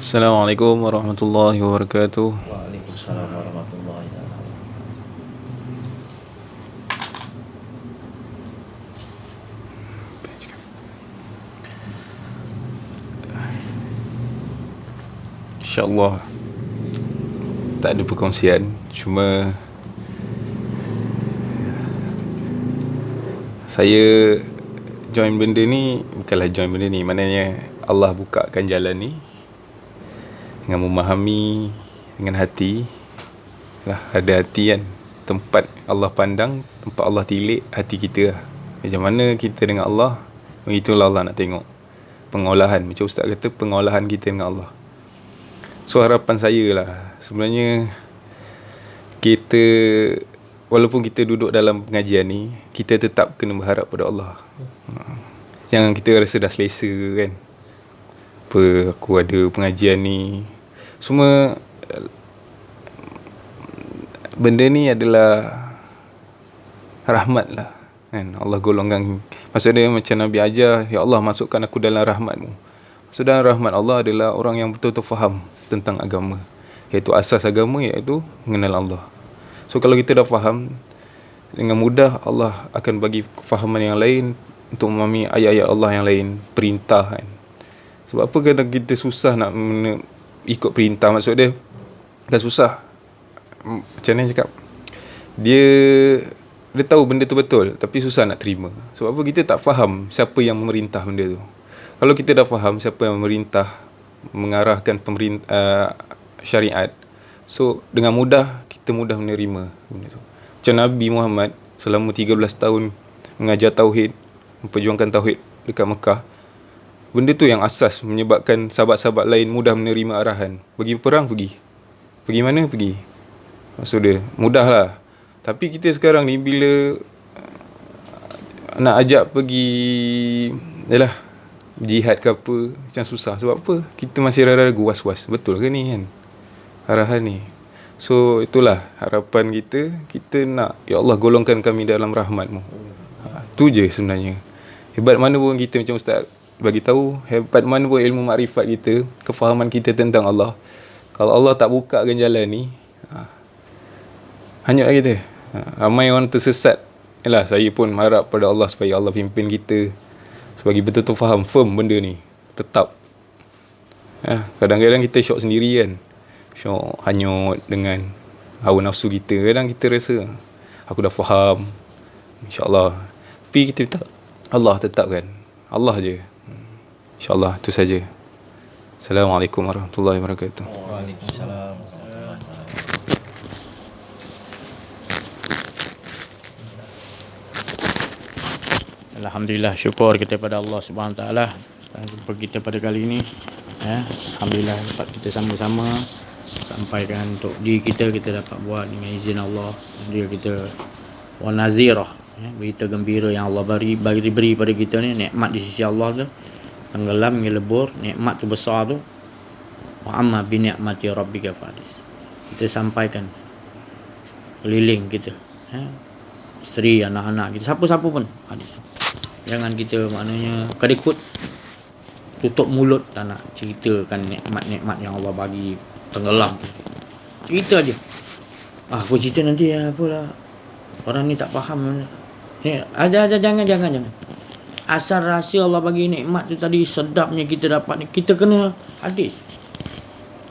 Assalamualaikum warahmatullahi wabarakatuh. Waalaikumsalam warahmatullahi wabarakatuh. InsyaAllah tak ada perkongsian, cuma saya join benda ni, bukanlah join benda ni, maknanya Allah bukakan jalan ni dengan memahami dengan hati lah. Ada hati kan, tempat Allah pandang, tempat Allah tilik hati kita lah. Macam mana kita dengan Allah, begitulah Allah nak tengok pengolahan. Macam Ustaz kata, pengolahan kita dengan Allah. So harapan saya lah, sebenarnya kita, walaupun kita duduk dalam pengajian ni, kita tetap kena berharap pada Allah. Jangan kita rasa dah selesa kan, apa aku ada pengajian ni. Semua benda ni adalah rahmat lah kan, Allah golongkan. Maksudnya macam Nabi ajar, ya Allah masukkan aku dalam rahmatmu. Maksud dalam rahmat Allah adalah orang yang betul-betul faham tentang agama, iaitu asas agama, iaitu mengenal Allah. So kalau kita dah faham, dengan mudah Allah akan bagi kefahaman yang lain untuk memahami ayat-ayat Allah yang lain, perintah kan. Sebab apa kadang kita susah nak ikut perintah, maksud dia kan susah. Macam mana cakap, dia tahu benda tu betul tapi susah nak terima. Sebab apa? Kita tak faham siapa yang memerintah benda tu. Kalau kita dah faham siapa yang memerintah, mengarahkan syariat, so dengan mudah kita mudah menerima benda tu. Macam Nabi Muhammad selama 13 tahun mengajar tauhid, memperjuangkan tauhid dekat Mekah. Benda tu yang asas menyebabkan sahabat-sahabat lain mudah menerima arahan. Pergi perang, pergi. Pergi mana? Pergi. Maksud dia, mudah lah. Tapi kita sekarang ni bila nak ajak pergi, yalah, jihad ke apa, macam susah. Sebab apa? Kita masih ragu, was-was. Betul ke ni kan, arahan ni? So itulah harapan kita. Kita nak, ya Allah golongkan kami dalam rahmat-Mu. Tu je sebenarnya. Hebat mana pun kita, macam Ustaz bagi tahu, hebat mana pun ilmu makrifat kita, kefahaman kita tentang Allah, kalau Allah tak bukakan jalan ni, hanyut lah kita. Ramai orang tersesat. Yalah, saya pun harap pada Allah supaya Allah pimpin kita sebagai betul-betul faham, firm benda ni, tetap. Kadang-kadang kita syok sendiri kan, syok hanyut dengan hawa nafsu kita. Kadang kita rasa aku dah faham, insyaAllah, tapi kita tak, Allah tetapkan, Allah je. InsyaAllah, itu saja. Assalamualaikum warahmatullahi wabarakatuh. Waalaikumsalam. Alhamdulillah, syukur kita pada Allah Subhanahu Wa Taala. Jumpa kita pada kali ini, alhamdulillah dapat kita sama-sama sampaikan untuk diri kita dapat buat dengan izin Allah. Dia kita wa nazirah, berita gembira yang Allah beri pada kita ni, nikmat di sisi Allah tu tenggelam ngelebur, nikmat tu besar tu. Wa amma bi ni'mati rabbika fahadis. Kita sampaikan keliling kita, isteri, anak-anak kita, siapa-siapa pun hadis. Jangan kita maknanya kedekut, tutup mulut, tak nak ceritakan nikmat-nikmat yang Allah bagi, tenggelam. Cerita aja. Aku cerita nanti apalah, orang ni tak faham. Ni ada jangan. Asal rahsia Allah bagi nikmat tu tadi, sedapnya kita dapat ni, kita kena hadis.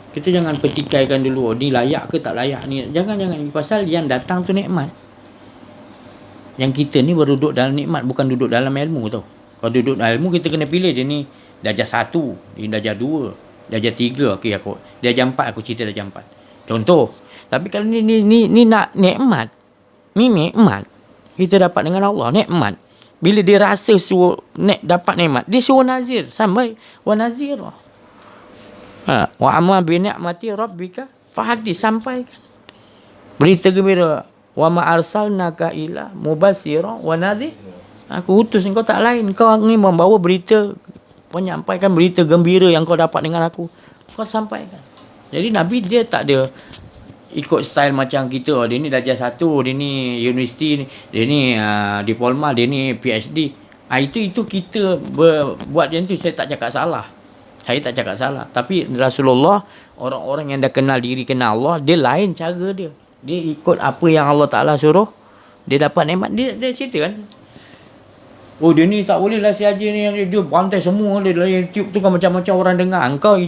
Kita jangan petikaikan dulu, ni layak ke tak layak ni. Jangan. Pasal yang datang tu nikmat. Yang kita ni berduduk dalam nikmat, bukan duduk dalam ilmu tau. Kalau duduk dalam ilmu, kita kena pilih. Dia ni darjah 1, dia darjah 2, darjah 3. Okey, aku darjah 4, aku cerita darjah 4. Contoh. Tapi kalau ni nak nikmat. Ni nikmat. Kita dapat dengan Allah, nikmat. Bila dia rasa suruh dapat nikmat, dia suruh nazir. Sampai wa nazir. Wa amma bi ni'mati rabbika fahadis, sampaikan berita gembira. Wa ma arsalnaka illa mubasyiran wa nadhir. Aku utus engkau tak lain, kau ni membawa berita, menyampaikan berita gembira yang kau dapat dengan aku. Kau sampaikan. Jadi Nabi dia tak ada ikut style macam kita. Dia ni darjah 1, dia ni universiti, dia ni diploma, dia ni PhD. Itu kita buat macam tu, saya tak cakap salah. Saya tak cakap salah. Tapi Rasulullah, orang-orang yang dah kenal diri, kenal Allah, dia lain cara dia. Dia ikut apa yang Allah Ta'ala suruh. Dia dapat nikmat. Dia cerita kan. Oh, dia ni tak boleh lah si Haji ni. Dia bantai semua. Dia dalam YouTube tu kan macam-macam orang dengar. Engkau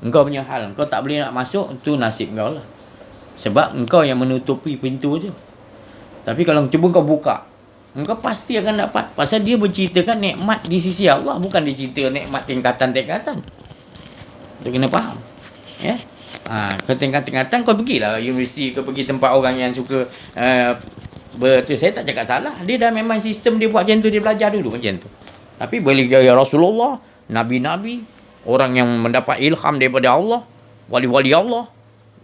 punya hal. Engkau tak boleh nak masuk, itu nasib kau lah. Sebab engkau yang menutupi pintu tu. Tapi kalau cuba kau buka, engkau pasti akan dapat. Pasal dia berceritakan nikmat di sisi Allah. Bukan dia cerita nikmat tingkatan-tingkatan. Dia kena faham. Ya. Ke tingkatan-tingkatan kau pergilah universiti, kau pergi tempat orang yang suka betul. Saya tak cakap salah. Dia dah memang sistem dia buat macam tu. Dia belajar dulu macam tu. Tapi boleh gaya Rasulullah, Nabi-Nabi, orang yang mendapat ilham daripada Allah, wali-wali Allah,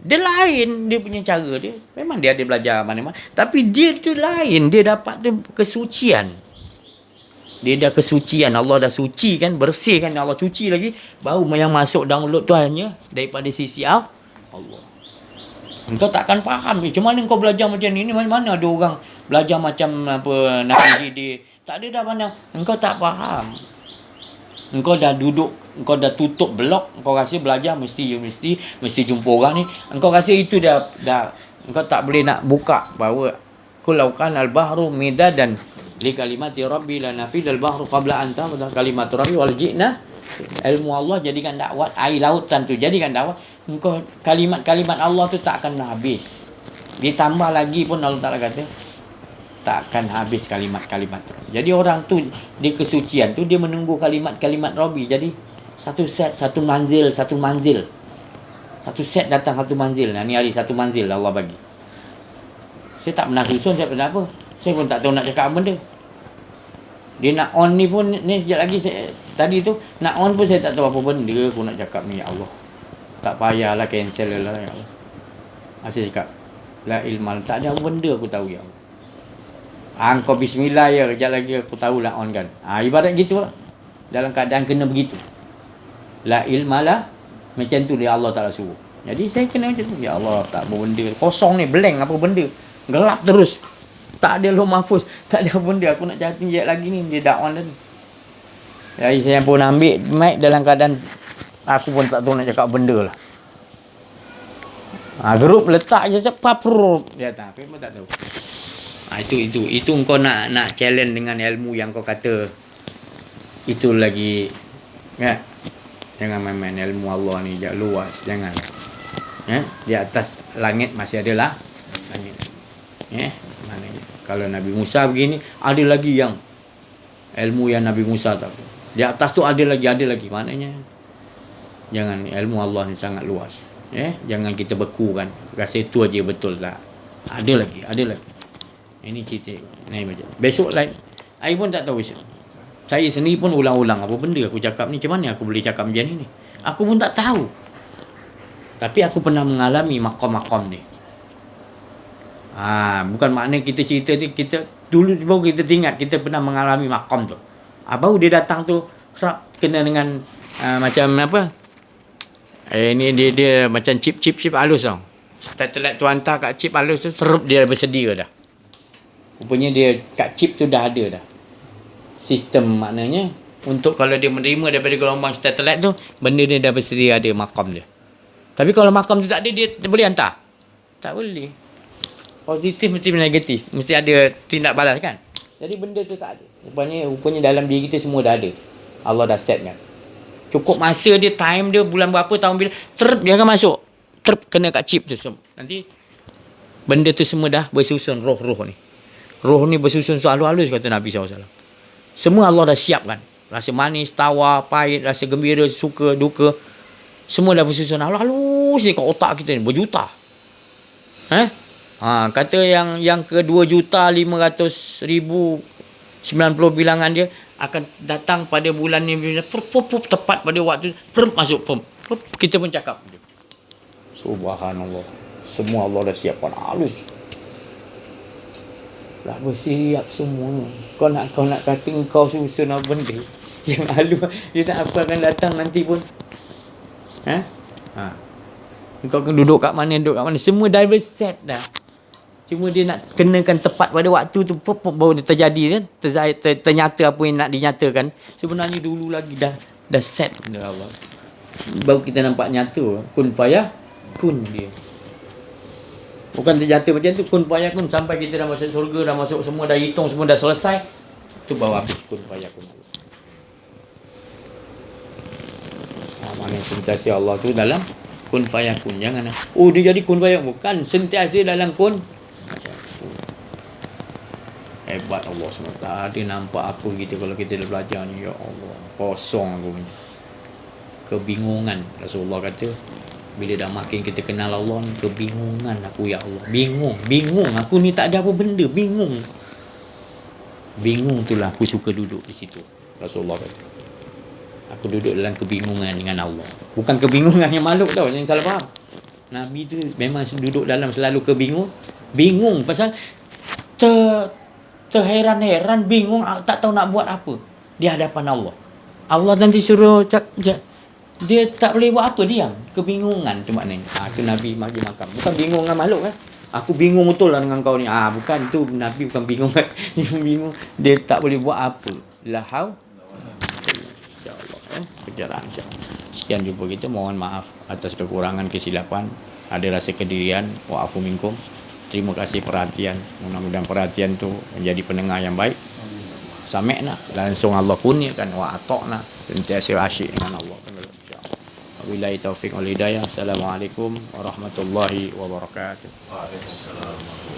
dia lain dia punya cara dia. Memang dia ada belajar mana-mana. Tapi dia tu lain. Dia dapat tu kesucian. Dia dah kesucian. Allah dah suci kan. Bersih kan. Allah cuci lagi. Baru yang masuk download tu hanya daripada sisi Allah. Engkau takkan faham. Macam mana kau belajar macam ni? Mana ada orang belajar macam apa Nabi Khidir. Tak ada dah mana. Engkau tak faham. Engkau dah duduk, engkau dah tutup blok, engkau rasa belajar mesti universiti, mesti jumpa orang ni. Engkau rasa itu dah engkau tak boleh nak buka bahawa kulaukan al-bahru midadan li kalimati rabbi la nafidal bahru qabla an tamada kalimatu rabbi wal ji'na. Ilmu Allah jadikan dakwah, air lautan tu jadikan dakwah. Engkau kalimat-kalimat Allah tu tak akan habis. Ditambah lagi pun Allah Taala kata tak akan habis kalimat-kalimat tu. Jadi orang tu di kesucian tu dia menunggu kalimat-kalimat Rabbi. Jadi satu set, satu manzil. Satu set datang satu manzil. Ni hari satu manzil Allah bagi. Saya tak pernah susun, saya pernah apa. Saya pun tak tahu nak cakap apa benda. Dia nak on ni pun, ni sekejap lagi tadi tu, nak on pun saya tak tahu apa benda aku nak cakap ni, ya Allah. Tak payahlah cancel lah, ya Allah. Saya cakap, la ilmal, tak ada apa benda aku tahu, ya Allah. Kau bismillah ya, kejap lagi aku tahulah on kan. Ibarat gitu lah. Dalam keadaan kena begitu. La ilmalah, macam tu dia Allah Ta'ala suruh. Jadi saya kena macam tu. Ya Allah, tak apa benda. Kosong ni, blank apa benda. Gelap terus. Tak ada Lauh Mahfuz. Tak ada benda. Aku nak cari sekejap lagi ni. Dia dah on tadi. Jadi saya pun ambil mic dalam keadaan aku pun tak tahu nak cakap benda lah. Grup letak je cepat dia datang. Aku pun tak tahu. Itu kau nak challenge dengan ilmu yang kau kata itu lagi ya. Jangan main-main ilmu Allah ni, jangan luas, jangan. Ya, di atas langit masih ada lah langit. Ya, maknanya kalau Nabi Musa begini, ada lagi yang ilmu yang Nabi Musa tak. Di atas tu ada lagi maknanya. Jangan, ilmu Allah ni sangat luas. Ya, jangan kita bekukan. Rasa itu aja betul tak. Ada lagi. Ini cerita ni macam. Besok lain. Saya pun tak tahu besok. Saya sendiri pun ulang-ulang apa benda aku cakap ni. Macam mana aku boleh cakap macam ni? Aku pun tak tahu. Tapi aku pernah mengalami maqam-maqam ni. Bukan makna kita cerita ni, kita dulu baru kita ingat kita pernah mengalami maqam tu. Baru dia datang tu kena dengan macam apa? Ini dia macam chip halus tau. Satellite tu hantar kat chip halus tu, serup dia bersedia dah. Rupanya dia kat chip tu dah ada dah. Sistem maknanya untuk kalau dia menerima daripada gelombang satellite tu, benda dia dah bersedia ada makam dia. Tapi kalau makam tu tak ada, dia boleh hantar? Tak boleh. Positif mesti negatif. Mesti ada tindak balas kan? Jadi benda tu tak ada. Rupanya dalam diri kita semua dah ada. Allah dah set kan. Cukup masa dia, time dia, bulan berapa, tahun bila, dia akan masuk. Kena kat chip tu semua. Nanti benda tu semua dah bersusun roh-roh ni. Roh ni bersusun halus-halus kata Nabi SAW. Semua Allah dah siapkan. Rasa manis, tawar, pahit, rasa gembira, suka, duka. Semua dah bersusun halus-halus ni kat otak kita ni. Berjuta. Kata yang ke 2.500.090 bilangan dia akan datang pada bulan ni. Tepat pada waktu. Masuk. Kita pun cakap. Subhanallah. Semua Allah dah siapkan halus. Dah bersiap semua. Kau nak kata kau susun apa benda yang halus. Dia nak apa akan datang nanti pun. Kau akan duduk kat mana. Semua dah berset dah. Cuma dia nak kenakan tepat pada waktu tu baru dia terjadi kan. Ternyata apa yang nak dinyatakan. Sebenarnya dulu lagi dah set benda Allah. baru kita nampak nyata kun fayakun dia. Bukan ternyata macam tu, kun fayakun sampai kita dah masuk surga, dah masuk semua, dah hitung semua, dah selesai, tu baru habis kun fayakun. Mana sentiasa Allah tu dalam kun fayakun. Jangan dia jadi kun fayakun. Bukan, sentiasa dalam kun fayakun. Hebat Allah SWT. Dia nampak apa kita kalau kita dah belajar ni. Ya Allah, kosong aku punya kebingungan. Rasulullah kata, bila dah makin kita kenal Allah ni, kebingungan aku ya Allah. Bingung aku ni, tak ada apa benda, bingung itulah aku suka duduk di situ. Rasulullah kata, aku duduk dalam kebingungan dengan Allah. Bukan kebingungan yang makhluk tau, jangan salah faham. Nabi tu memang duduk dalam selalu bingung pasal terheran-heran, bingung, tak tahu nak buat apa di hadapan Allah. Allah nanti suruh dia tak boleh buat apa, diam. Kebingungan tu maknanya. Tu Nabi bagi makam. Bukan bingung dengan makhluk kan. Aku bingung betul lah dengan kau ni. Bukan, tu Nabi bukan bingung kan. Bingung. Dia tak boleh buat apa. La haul. InsyaAllah. Perjalanan insyaAllah. Sekian jumpa kita. Mohon maaf atas kekurangan, kesilapan. Ada rasa kedirian. Wa'afu minkum. Terima kasih perhatian. Mudah-mudahan perhatian tu menjadi pendengar yang baik. Sami'na. Langsung Allah kurniakan. Wa'atokna. Sentiasa asyik dengan Allah. Wabillahi taufiq wal hidayah. Assalamualaikum warahmatullahi wabarakatuh. Waalaikumsalam.